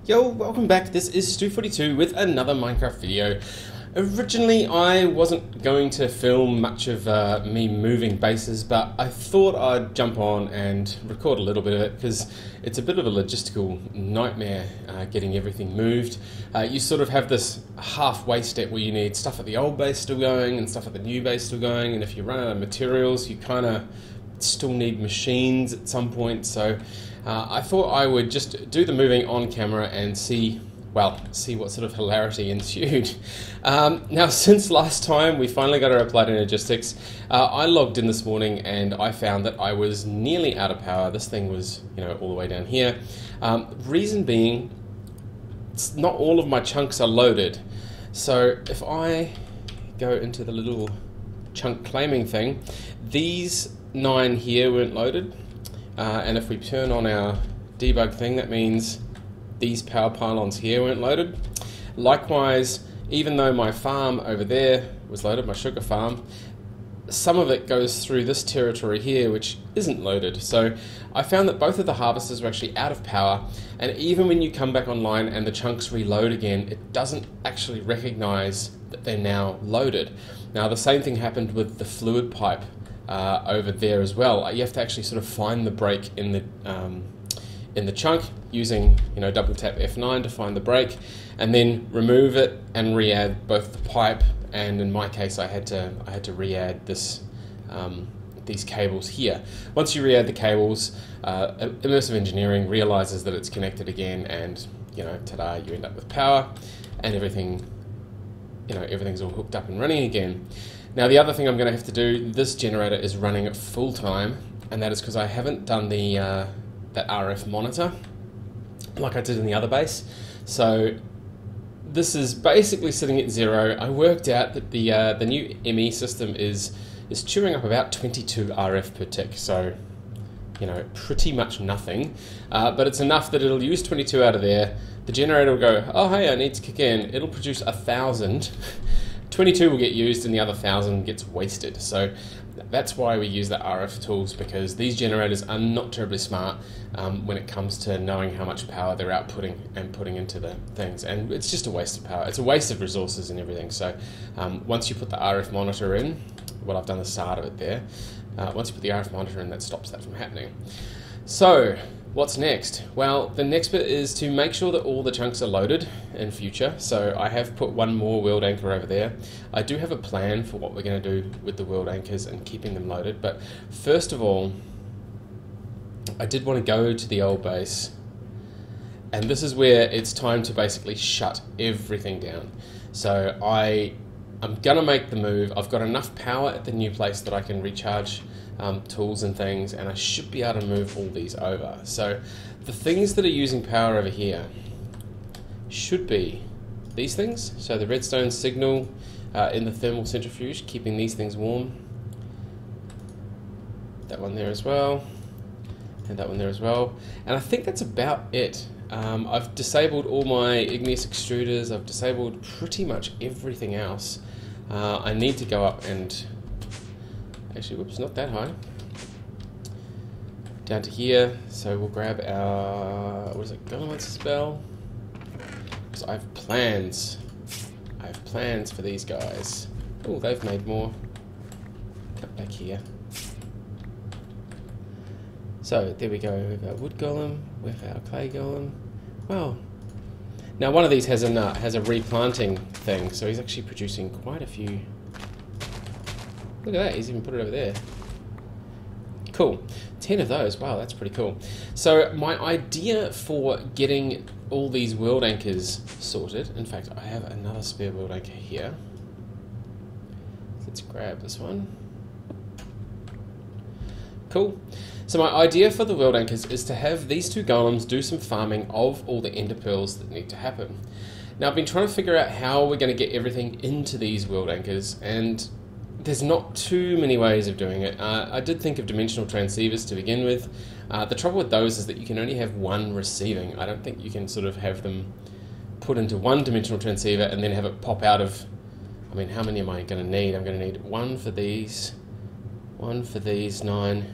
Yo, welcome back. This is Stu42 with another Minecraft video. Originally, I wasn't going to film much of me moving bases, but I thought I'd jump on and record a little bit of it because it's a bit of a logistical nightmare getting everything moved. You sort of have this halfway step where you need stuff at the old base still going and stuff at the new base still going, and if you run out of materials, you kind of still need machines at some point. So I thought I would just do the moving on camera and see what sort of hilarity ensued. Now, since last time we finally got our Applied Energistics, I logged in this morning and I found that I was nearly out of power. This thing was, all the way down here. Reason being, not all of my chunks are loaded. So if I go into the little chunk claiming thing, these 9 here weren't loaded. And if we turn on our debug thing, that means these power pylons here weren't loaded. Likewise, even though my farm over there was loaded, my sugar farm, some of it goes through this territory here which isn't loaded. So I found that both of the harvesters were actually out of power, and even when you come back online and the chunks reload again, it doesn't actually recognize that they're now loaded. Now the same thing happened with the fluid pipe over there as well. You have to actually sort of find the break in the chunk using double tap F9 to find the break, and then remove it and re-add both the pipe, and in my case I had to re-add this these cables here. Once you re-add the cables, immersive engineering realizes that it's connected again, and ta-da, you end up with power and everything. Everything's all hooked up and running again. Now the other thing I'm going to have to do, this generator is running at full time, and that is because I haven't done the that RF monitor like I did in the other base. So this is basically sitting at 0. I worked out that the new ME system is chewing up about 22 RF per tick, so pretty much nothing, but it's enough that it'll use 22 out of there. The generator will go, oh hey, I need to kick in. It'll produce 1,000. 22 will get used and the other 1,000 gets wasted. So that's why we use the RF tools, because these generators are not terribly smart when it comes to knowing how much power they're outputting and putting into the things. And it's just a waste of power. It's a waste of resources and everything. So once you put the RF monitor in, I've done the start of it there. Once you put the RF monitor in, that stops that from happening. So what's next? Well, the next bit is to make sure that all the chunks are loaded in future. So I have put one more world anchor over there. I do have a plan for what we're going to do with the world anchors and keeping them loaded. But first of all, I did want to go to the old base. And this is where it's time to basically shut everything down. So I'm going to make the move. I've got enough power at the new place that I can recharge tools and things, and I should be able to move all these over. So the things that are using power over here should be these things. So the redstone signal in the thermal centrifuge, keeping these things warm. That one there as well, and that one there as well. And I think that's about it. I've disabled all my igneous extruders. I've disabled pretty much everything else. I need to go up and actually, whoops, not that high. Down to here. So we'll grab our, what is it, Golem spell? Because I have plans. I have plans for these guys. Oh, they've made more. Cut back here. So there we go with our wood golem, with our clay golem. Well, now one of these has a replanting thing, so he's actually producing quite a few. Look at that, he's even put it over there. Cool. 10 of those. Wow, that's pretty cool. So my idea for getting all these world anchors sorted, in fact, I have another spare world anchor here. Let's grab this one. Cool. So my idea for the world anchors is to have these 2 golems do some farming of all the ender pearls that need to happen. Now I've been trying to figure out how we're going to get everything into these world anchors, and there's not too many ways of doing it. I did think of dimensional transceivers to begin with. The trouble with those is that you can only have one receiving. I don't think you can sort of have them put into one dimensional transceiver and then have it pop out of, how many am I going to need? I'm going to need one for these 9,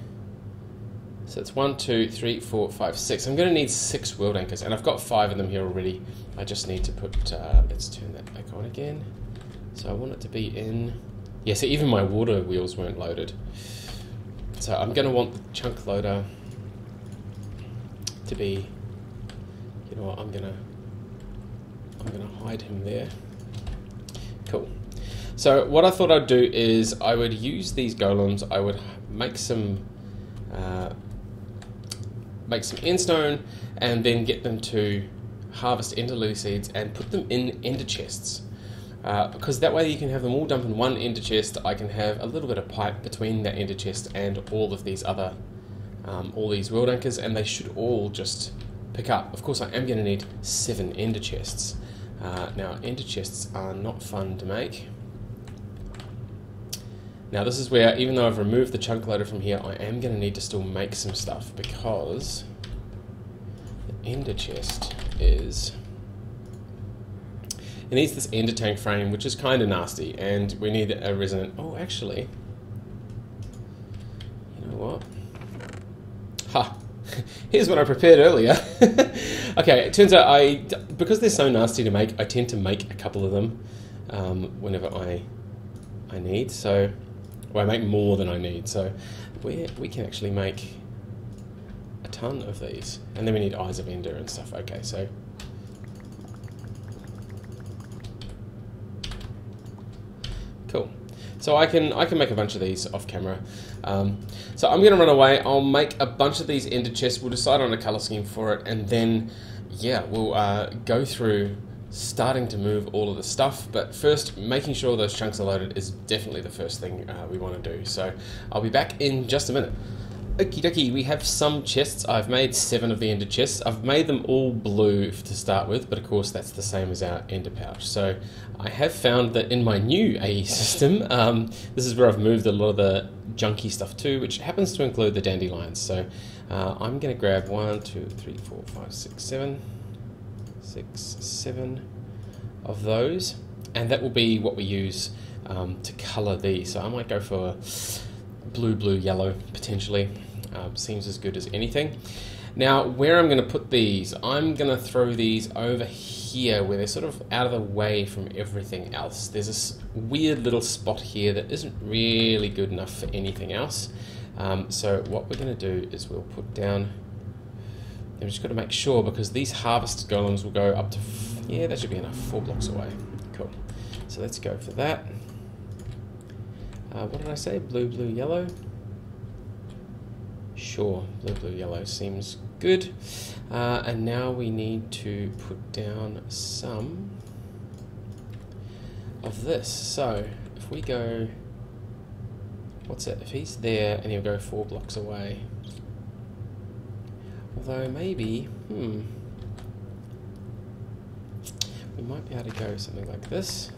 So it's 1, 2, 3, 4, 5, 6. I'm going to need 6 world anchors, and I've got 5 of them here already. I just need to put, let's turn that back on again. So I want it to be in, yeah, so even my water wheels weren't loaded. So I'm going to want the chunk loader to be, you know what, I'm going to hide him there. Cool. So what I thought I'd do is I would use these golems, I would make some endstone, and then get them to harvest ender lily seeds and put them in ender chests. Because that way you can have them all dump in one ender chest. I can have a little bit of pipe between that ender chest and all of these other, all these world anchors, and they should all just pick up. Of course, I am going to need 7 ender chests. Now, ender chests are not fun to make. Now this is where, even though I've removed the chunk loader from here, I am going to need to still make some stuff, because the ender chest is, it needs this ender tank frame, which is kind of nasty, and we need a resonant, oh actually, you know what, ha, here's what I prepared earlier. Okay, it turns out because they're so nasty to make, I tend to make a couple of them whenever I need, so, well, I make more than I need, so we can actually make a ton of these, and then we need eyes of ender and stuff. Okay, so cool. So I can make a bunch of these off camera. So I'm going to run away. I'll make a bunch of these ender chests. We'll decide on a color scheme for it, and then yeah, we'll go through starting to move all of the stuff, but first making sure those chunks are loaded is definitely the first thing we want to do. So I'll be back in just a minute. Okie dokie, we have some chests. I've made 7 of the ender chests. I've made them all blue to start with, but of course that's the same as our ender pouch. So I have found that in my new AE system, this is where I've moved a lot of the junky stuff to, which happens to include the dandelions. So I'm going to grab 1, 2, 3, 4, 5, 6, 7 of those, and that will be what we use to colour these. So I might go for blue, yellow potentially. Seems as good as anything. Now where I'm going to put these, I'm going to throw these over here where they're sort of out of the way from everything else. There's this weird little spot here that isn't really good enough for anything else. So what we're going to do is we'll put down, I've just got to make sure, because these harvest golems will go up to, yeah, that should be enough, 4 blocks away. Cool. So let's go for that. What did I say? Blue, yellow? Sure, blue, yellow seems good. And now we need to put down some of this. So if we go, what's it? If he's there and he'll go 4 blocks away. Although maybe, we might be able to go something like this.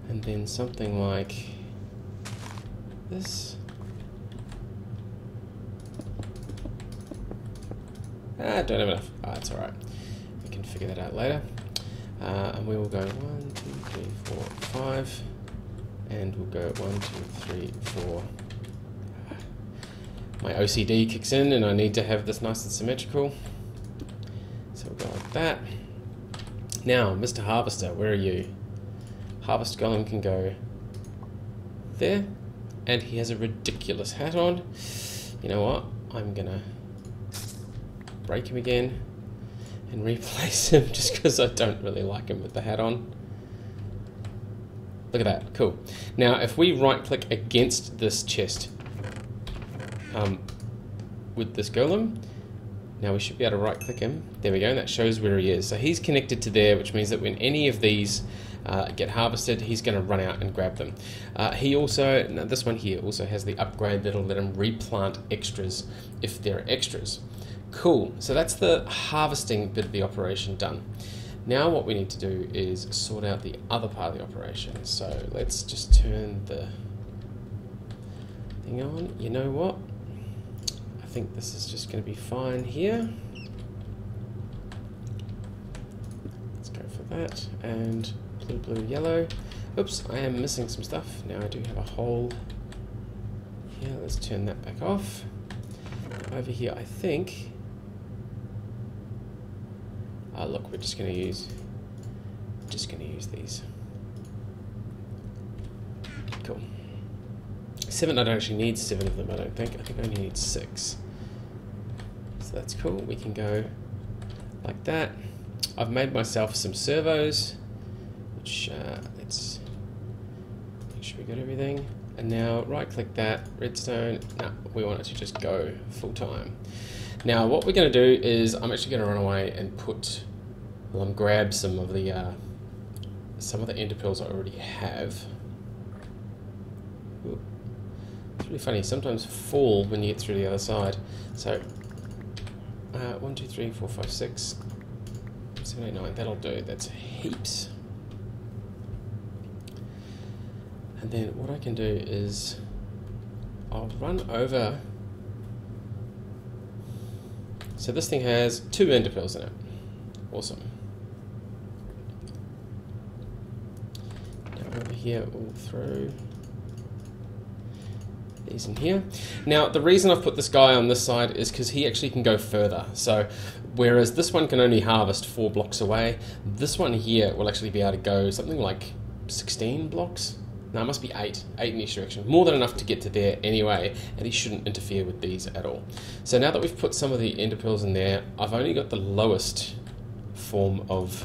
And then something like this. I don't have enough. That's alright. We can figure that out later. And we will go 1, 2, 3, 4, 5. And we'll go 1, 2, 3, 4. My OCD kicks in and I need to have this nice and symmetrical. So we'll go like that. Now, Mr. Harvester, where are you? Harvest Golem can go there. And he has a ridiculous hat on. You know what? I'm gonna break him again and replace him just because I don't really like him with the hat on. Look at that, cool. Now if we right click against this chest with this golem, now we should be able to right click him. There we go, and that shows where he is. So he's connected to there, which means that when any of these get harvested, he's going to run out and grab them. He also, now this one here also has the upgrade that'll let him replant extras if there are extras. Cool, so that's the harvesting bit of the operation done. Now what we need to do is sort out the other part of the operation. So let's just turn the thing on. You know what? I think this is just going to be fine here. Let's go for that. And blue, yellow. Oops, I am missing some stuff. Now I do have a hole here. Let's turn that back off. Over here, I think... Oh, look, we're just going to use these. Cool. 7, I don't actually need 7 of them, I don't think. I think I only need 6. So that's cool. We can go like that. I've made myself some servos, which let's make sure we got everything. And now right click that, redstone. No, we want it to just go full time. Now what we're going to do is I'm actually going to run away and grab some of the ender pearls I already have. Ooh. It's really funny, sometimes fall when you get through the other side. So 1, 2, 3, 4, 5, 6, 7, 8, 9, that'll do. That's heaps. And then what I can do is I'll run over. So this thing has 2 ender pearls in it. Awesome. Now over here we'll throw these in here. Now the reason I've put this guy on this side is because he actually can go further. So whereas this one can only harvest 4 blocks away, this one here will actually be able to go something like 16 blocks. No, it must be 8 in each direction. More than enough to get to there anyway, and he shouldn't interfere with these at all. So now that we've put some of the ender pearls in there, I've only got the lowest form of...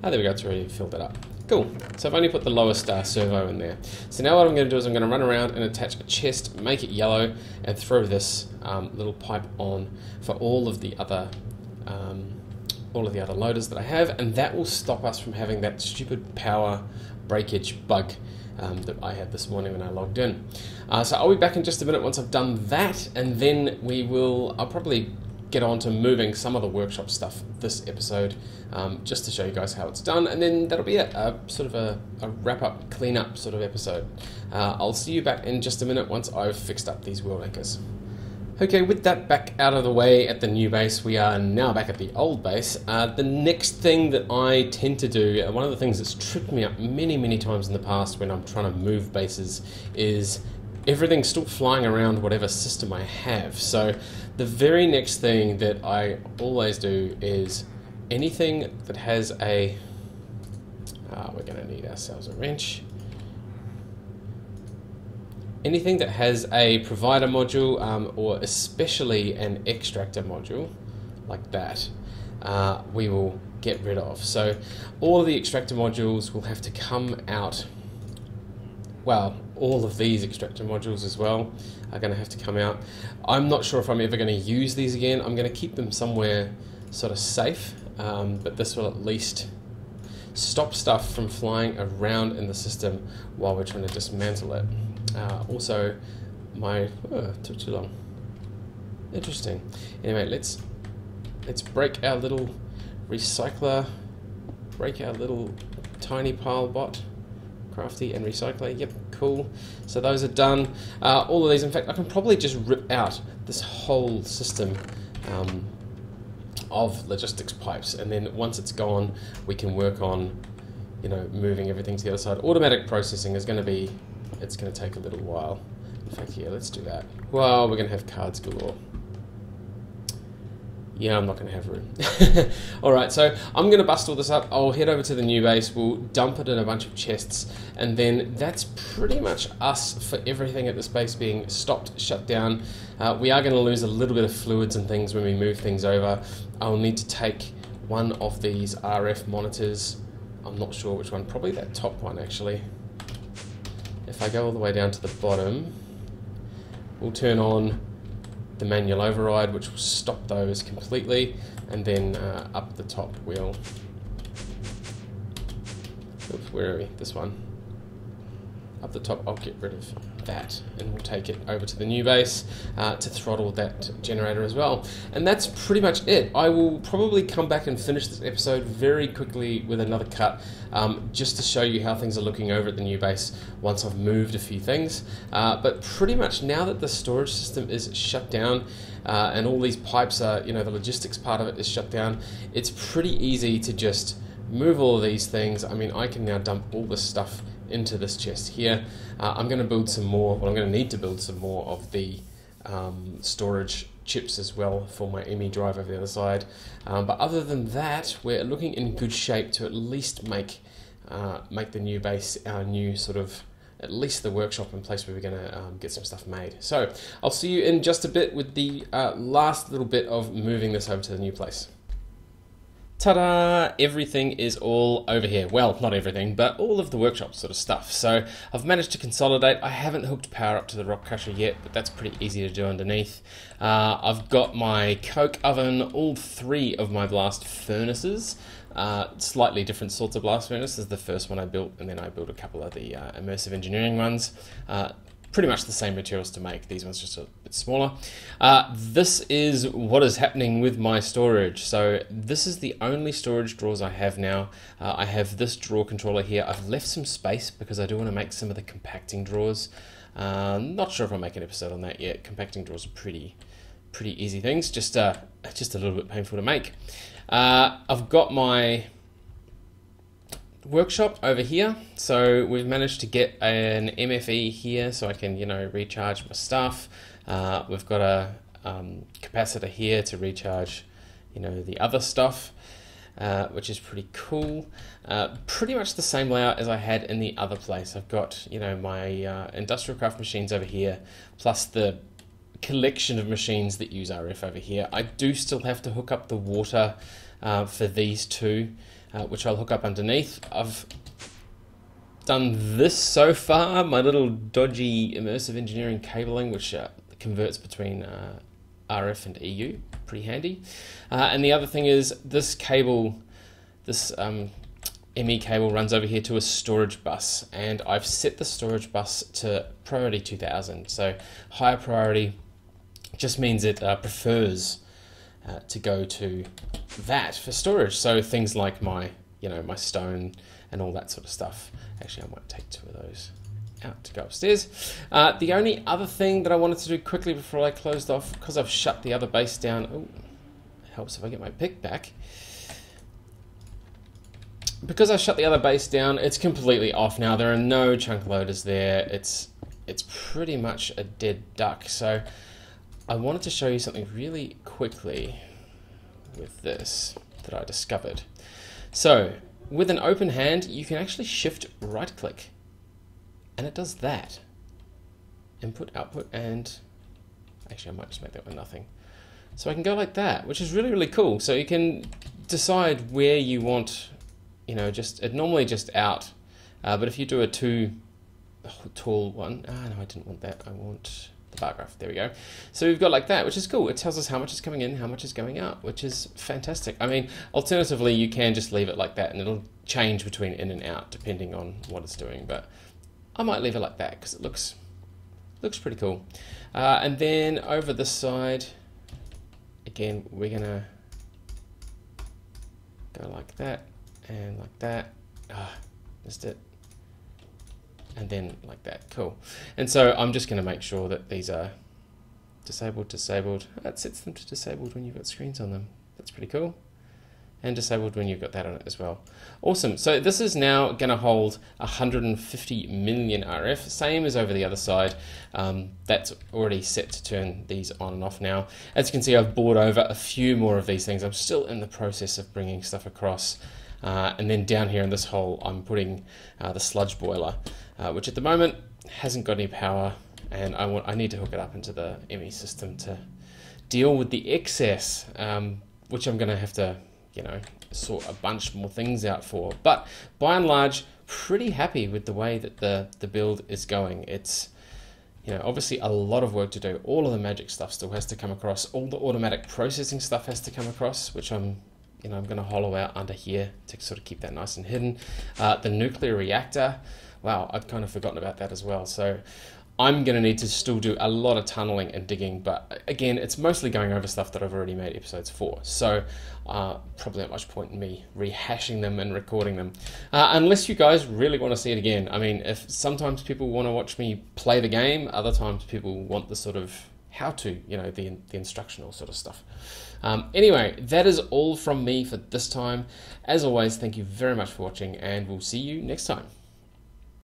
Oh, there we go, it's already filled it up. Cool. So I've only put the lowest servo in there. So now what I'm going to do is I'm going to run around and attach a chest, make it yellow, and throw this little pipe on for all of the other loaders that I have, and that will stop us from having that stupid power breakage bug that I had this morning when I logged in. So I'll be back in just a minute once I've done that, and then I'll probably get on to moving some of the workshop stuff this episode, just to show you guys how it's done, and then that'll be it, sort of a wrap-up, clean-up sort of episode. I'll see you back in just a minute once I've fixed up these world anchors. Okay, with that back out of the way at the new base, we are now back at the old base. The next thing that I tend to do, one of the things that's tripped me up many times in the past when I'm trying to move bases, is everything's still flying around whatever system I have. So the very next thing that I always do is anything that has a... we're going to need ourselves a wrench. Anything that has a provider module, or especially an extractor module, like that, we will get rid of. So all of the extractor modules will have to come out. Well, all of these extractor modules as well are going to have to come out. I'm not sure if I'm ever going to use these again. I'm going to keep them somewhere sort of safe, but this will at least stop stuff from flying around in the system while we're trying to dismantle it. Also, took too long. Interesting. Anyway, let's break our little recycler, break our little tiny pile bot, crafty and recycler. Yep, cool. So those are done. All of these, in fact, I can probably just rip out this whole system of logistics pipes, and then once it's gone, we can work on, moving everything to the other side. Automatic processing is going to be... It's going to take a little while. In fact, yeah, let's do that. Well, we're going to have cards galore. Yeah, I'm not going to have room. Alright, so I'm going to bust all this up. I'll head over to the new base. We'll dump it in a bunch of chests. And then that's pretty much us for everything at this base being stopped, shut down. We are going to lose a little bit of fluids and things when we move things over. I'll need to take one of these RF monitors. I'm not sure which one. Probably that top one, actually. If I go all the way down to the bottom, we'll turn on the manual override, which will stop those completely, and then up the top we'll... Oops, where are we? This one. Up the top I'll get rid of that, and we'll take it over to the new base to throttle that generator as well. And that's pretty much it. I will probably come back and finish this episode very quickly with another cut, just to show you how things are looking over at the new base once I've moved a few things. But pretty much now that the storage system is shut down, and all these pipes are, the logistics part of it is shut down, it's pretty easy to just move all of these things. I mean, I can now dump all this stuff into this chest here. I'm going to build some more, well, I'm going to need to build some more of the storage chips as well for my ME drive over the other side. But other than that, we're looking in good shape to at least make the new base our new sort of, at least the workshop in place where we're going to get some stuff made. So I'll see you in just a bit with the last little bit of moving this over to the new place. Ta-da! Everything is all over here. Well, not everything, but all of the workshop sort of stuff. So I've managed to consolidate. I haven't hooked power up to the rock crusher yet, but that's pretty easy to do underneath. I've got my coke oven, all 3 of my blast furnaces. Slightly different sorts of blast furnaces. The first one I built, and then I built a couple of the immersive engineering ones. Pretty much the same materials to make. These ones just a bit smaller. This is what is happening with my storage. So this is the only storage drawers I have now. I have this drawer controller here. I've left some space because I do want to make some of the compacting drawers. Not sure if I'll make an episode on that yet. Compacting drawers are pretty easy things. Just a little bit painful to make. I've got my workshop over here, so we've managed to get an MFE here so I can, you know, recharge my stuff. We've got a capacitor here to recharge, you know, the other stuff, which is pretty cool. Pretty much the same layout as I had in the other place. I've got, you know, my industrial craft machines over here, plus the collection of machines that use RF over here. I do still have to hook up the water for these 2. Which I'll hook up underneath. I've done this so far, my little dodgy immersive engineering cabling, which converts between RF and EU, pretty handy. And the other thing is this cable, this ME cable runs over here to a storage bus, and I've set the storage bus to priority 2000. So higher priority just means it prefers to go to that for storage. So things like my, you know, my stone and all that sort of stuff. Actually, I might take 2 of those out to go upstairs. The only other thing that I wanted to do quickly before I closed off, because I've shut the other base down. Oh, it helps if I get my pick back. Because I shut the other base down, it's completely off now. There are no chunk loaders there. It's pretty much a dead duck. So I wanted to show you something really quickly with this that I discovered. So with an open hand, you can actually shift right click, and it does that. Input, output, and actually I might just make that one nothing. So I can go like that, which is really cool. So you can decide where you want, you know, it normally just out, but if you do a too tall one, no, I didn't want that. I want the bar graph. There we go. So we've got like that, which is cool. It tells us how much is coming in, how much is going out, which is fantastic. I mean, alternatively, you can just leave it like that, and it'll change between in and out depending on what it's doing. But I might leave it like that because it looks pretty cool. And then over this side, again, we're gonna go like that and like that. Missed it. And then like that. Cool. And so I'm just going to make sure that these are disabled. That sets them to disabled when you've got screens on them. That's pretty cool. And disabled when you've got that on it as well. Awesome. So this is now going to hold 150 million RF, same as over the other side. That's already set to turn these on and off now. As you can see, I've bored over a few more of these things. I'm still in the process of bringing stuff across. And then down here in this hole, I'm putting the sludge boiler, which at the moment hasn't got any power, and I need to hook it up into the ME system to deal with the excess, which I'm going to have to, you know, sort a bunch more things out for. But by and large, pretty happy with the way that the build is going. It's, you know, obviously a lot of work to do. All of the magic stuff still has to come across. All the automatic processing stuff has to come across, which I'm going to hollow out under here to sort of keep that nice and hidden. The nuclear reactor, wow, I'd kind of forgotten about that as well. So I'm going to need to still do a lot of tunneling and digging, but again, it's mostly going over stuff that I've already made episodes for. So probably not much point in me rehashing them and recording them, unless you guys really want to see it again. I mean, if sometimes people want to watch me play the game, other times people want the sort of, how to, the instructional sort of stuff. Anyway, that is all from me for this time. As always, thank you very much for watching, and we'll see you next time.